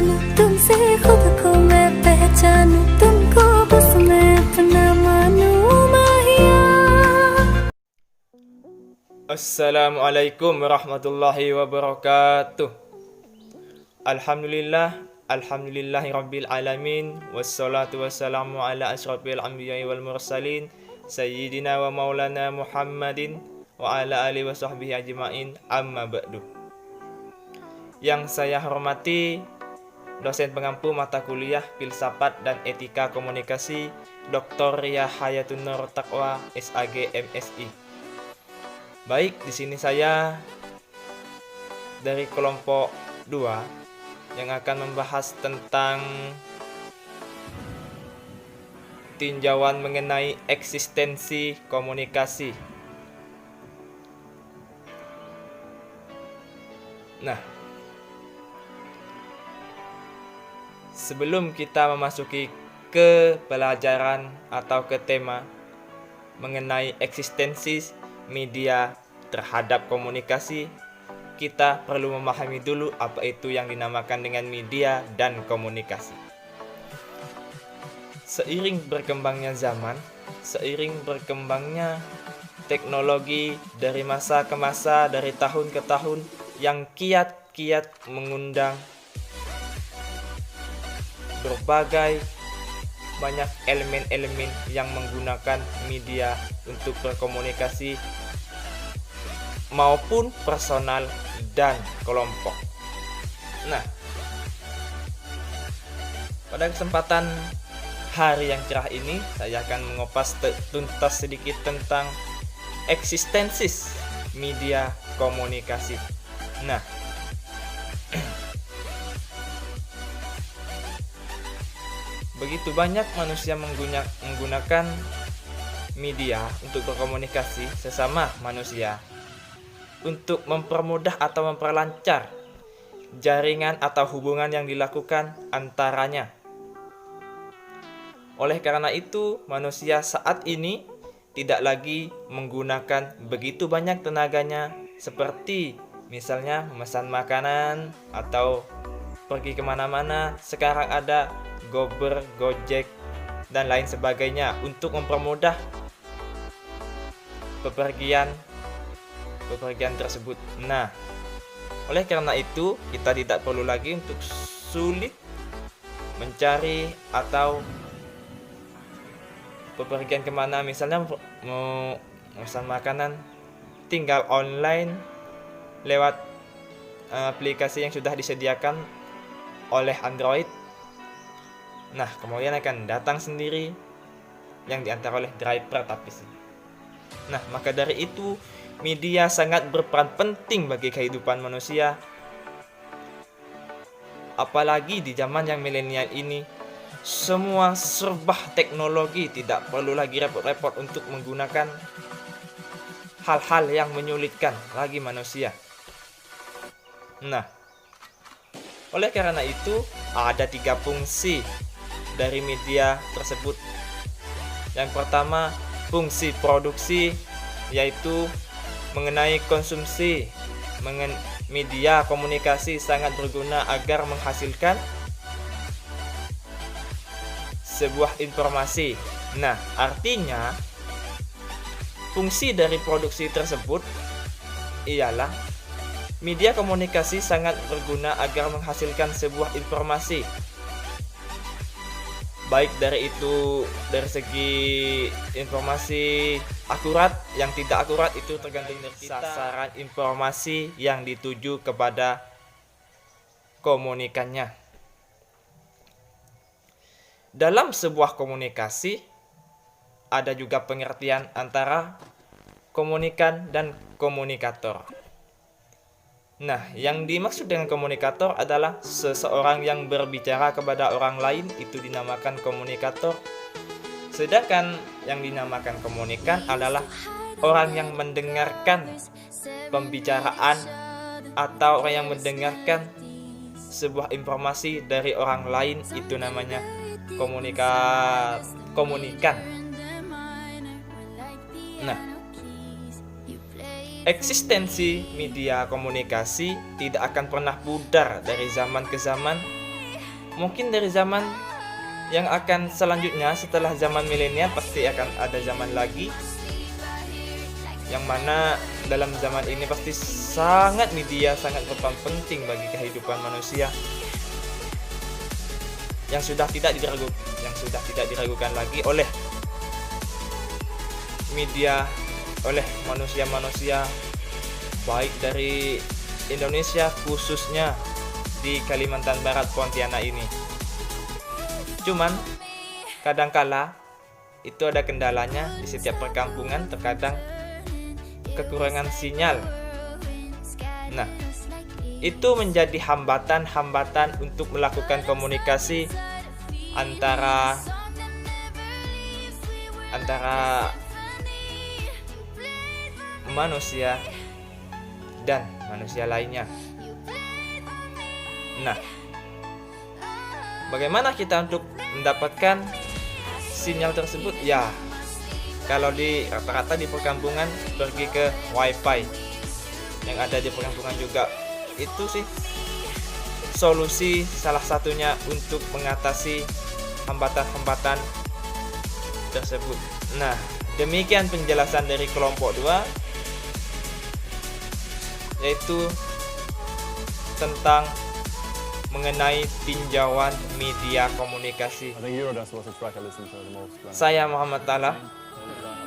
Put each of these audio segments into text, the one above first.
जानूं, तुमसे खुद को मैं पहचानूं, तुमको बस मैं अपना मानूं माहिया. Assalamualaikum warahmatullahi wabarakatuh. Alhamdulillahi rabbil alamin. Wassalatu wassalamu ala asyrafil anbiya'i wal mursalin, Sayyidina wa maulana Muhammadin wa ala alihi wa sahbihi ajma'in, amma ba'du. Yang saya hormati dosen pengampu mata kuliah Filsafat dan Etika Komunikasi Dr. Yahayatun Nur Taqwa SAG MSI. Baik, di sini saya dari kelompok 2 yang akan membahas tentang tinjauan mengenai eksistensi komunikasi. Nah, sebelum kita memasuki ke pelajaran atau ke tema mengenai eksistensi media terhadap komunikasi, kita perlu memahami dulu apa itu yang dinamakan dengan media dan komunikasi. Seiring berkembangnya zaman, seiring berkembangnya teknologi dari masa ke masa, dari tahun ke tahun, yang kiat-kiat mengundang berbagai banyak elemen-elemen yang menggunakan media untuk berkomunikasi maupun personal dan kelompok. Nah, pada kesempatan hari yang cerah ini saya akan mengupas tuntas sedikit tentang eksistensi media komunikasi. Nah, begitu banyak manusia menggunakan media untuk berkomunikasi sesama manusia, untuk mempermudah atau memperlancar jaringan atau hubungan yang dilakukan antaranya. Oleh karena itu, manusia saat ini tidak lagi menggunakan begitu banyak tenaganya seperti misalnya memesan makanan atau pergi kemana-mana. Sekarang ada Gober, Gojek, dan lain sebagainya untuk mempermudah bepergian tersebut. Nah, oleh karena itu kita tidak perlu lagi untuk sulit mencari atau bepergian kemana, misalnya mau pesan makanan, tinggal online lewat aplikasi yang sudah disediakan oleh Android. Nah, kemudian akan datang sendiri yang diantar oleh driver tapi sih. Nah, maka dari itu media sangat berperan penting bagi kehidupan manusia. Apalagi di zaman yang milenial ini, semua serba teknologi, tidak perlu lagi repot-repot untuk menggunakan hal-hal yang menyulitkan bagi manusia. Nah, oleh karena itu ada 3 fungsi dari media tersebut. Yang pertama, fungsi produksi, yaitu mengenai konsumsi. Media komunikasi sangat berguna agar menghasilkan sebuah informasi. Nah, artinya fungsi dari produksi tersebut ialah media komunikasi sangat berguna agar menghasilkan sebuah informasi. Baik dari segi informasi akurat, yang tidak akurat itu tergantung dari kita. Sasaran informasi yang dituju kepada komunikannya. Dalam sebuah komunikasi ada juga pengertian antara komunikan dan komunikator. Nah, yang dimaksud dengan komunikator adalah seseorang yang berbicara kepada orang lain, itu dinamakan komunikator. Sedangkan yang dinamakan komunikan adalah orang yang mendengarkan pembicaraan atau orang yang mendengarkan sebuah informasi dari orang lain, itu namanya komunikan. Nah, eksistensi media komunikasi tidak akan pernah pudar dari zaman ke zaman mungkin dari zaman yang akan selanjutnya setelah zaman milenial pasti akan ada zaman lagi, yang mana dalam zaman ini pasti sangat media sangat berperan penting bagi kehidupan manusia, yang sudah tidak diragukan lagi oleh media, oleh manusia-manusia baik dari Indonesia, khususnya di Kalimantan Barat, Pontianak ini. Cuman kadangkala itu ada kendalanya di setiap perkampungan, terkadang kekurangan sinyal. Nah, itu menjadi hambatan-hambatan untuk melakukan komunikasi antara manusia dan manusia lainnya. Nah, bagaimana kita untuk mendapatkan sinyal tersebut? Ya, kalau di rata-rata di perkampungan pergi ke wifi yang ada di perkampungan juga. Itu sih solusi salah satunya untuk mengatasi hambatan-hambatan tersebut. Nah, demikian penjelasan dari kelompok 2, yaitu tentang mengenai tinjauan media komunikasi. Saya Muhammad Tala,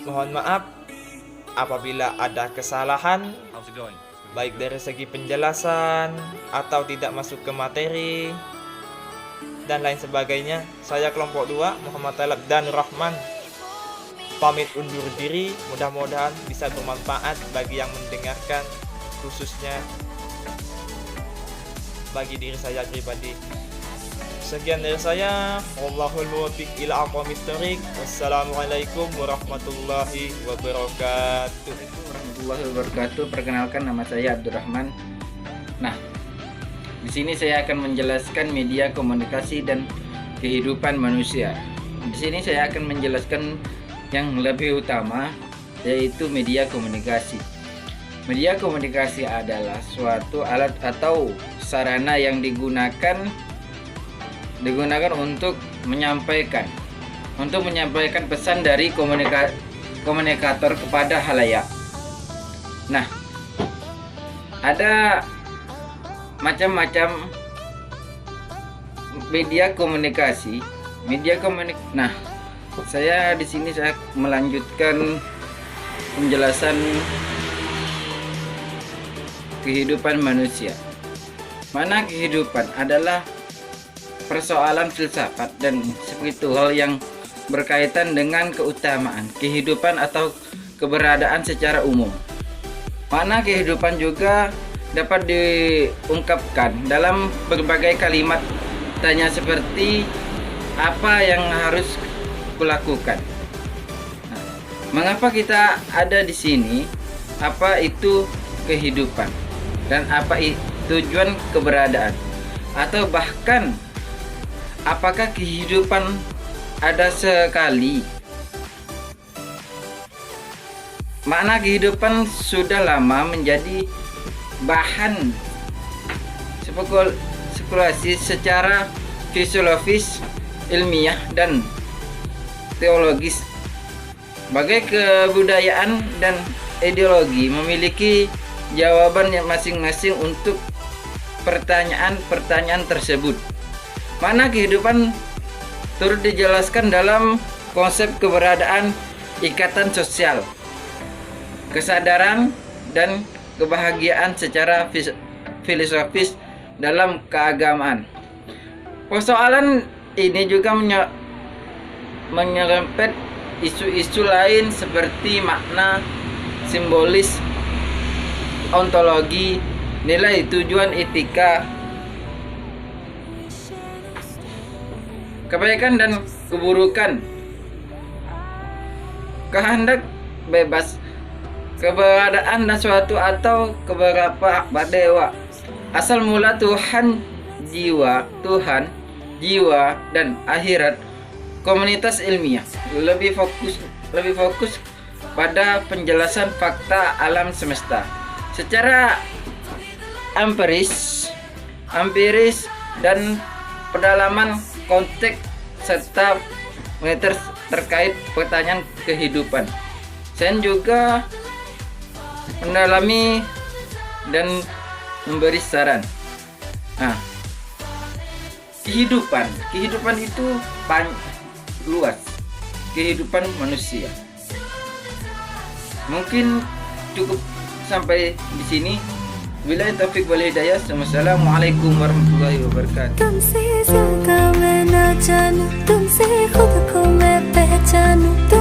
mohon maaf apabila ada kesalahan baik dari segi penjelasan atau tidak masuk ke materi dan lain sebagainya. Saya kelompok 2 Muhammad Talab dan Rahman pamit undur diri. Mudah-mudahan bisa bermanfaat bagi yang mendengarkan, khususnya bagi diri saya pribadi. Sekian dari saya. Wallahul muwaffiq ila aqwamit thoriq. Wassalamualaikum warahmatullahi wabarakatuh. Warahmatullahi wabarakatuh. Perkenalkan, nama saya Abdurrahman. Nah, di sini saya akan menjelaskan media komunikasi dan kehidupan manusia. Di sini saya akan menjelaskan yang lebih utama, yaitu media komunikasi. Media komunikasi adalah suatu alat atau sarana yang digunakan untuk menyampaikan pesan dari komunikator kepada halayak. Nah, ada macam-macam media komunikasi. Nah, saya di sini saya melanjutkan penjelasan kehidupan manusia. Mana kehidupan adalah persoalan filsafat dan spiritual yang berkaitan dengan keutamaan kehidupan atau keberadaan secara umum. Mana kehidupan juga dapat diungkapkan dalam berbagai kalimat tanya seperti apa yang harus kulakukan. Nah, mengapa kita ada di sini? Apa itu kehidupan? Dan apa tujuan keberadaan? Atau bahkan apakah kehidupan ada sekali? Makna kehidupan sudah lama menjadi bahan spekulasi secara fisiologis, ilmiah, dan teologis. Bagai kebudayaan dan ideologi memiliki jawaban yang masing-masing untuk pertanyaan-pertanyaan tersebut. Mana kehidupan turut dijelaskan dalam konsep keberadaan, ikatan sosial, kesadaran, dan kebahagiaan secara filosofis dalam keagamaan. Persoalan ini juga menyerempet isu-isu lain seperti makna simbolis, ontologi, nilai, tujuan, etika, kebaikan dan keburukan, kehendak bebas, keberadaan dan suatu atau beberapa dewa, asal mula Tuhan, jiwa, dan akhirat. Komunitas ilmiah lebih fokus pada penjelasan fakta alam semesta secara empiris dan pendalaman konteks serta terkait pertanyaan kehidupan. Saya juga mendalami dan memberi saran. Nah, kehidupan itu luas, kehidupan manusia. Mungkin cukup sampai di sini. Billahi taufiq wal hidayah. Wassalamualaikum warahmatullahi wabarakatuh. तुमसे ज्यादा मैं ना जानूं, तुमसे खुद को मैं पहचानूं।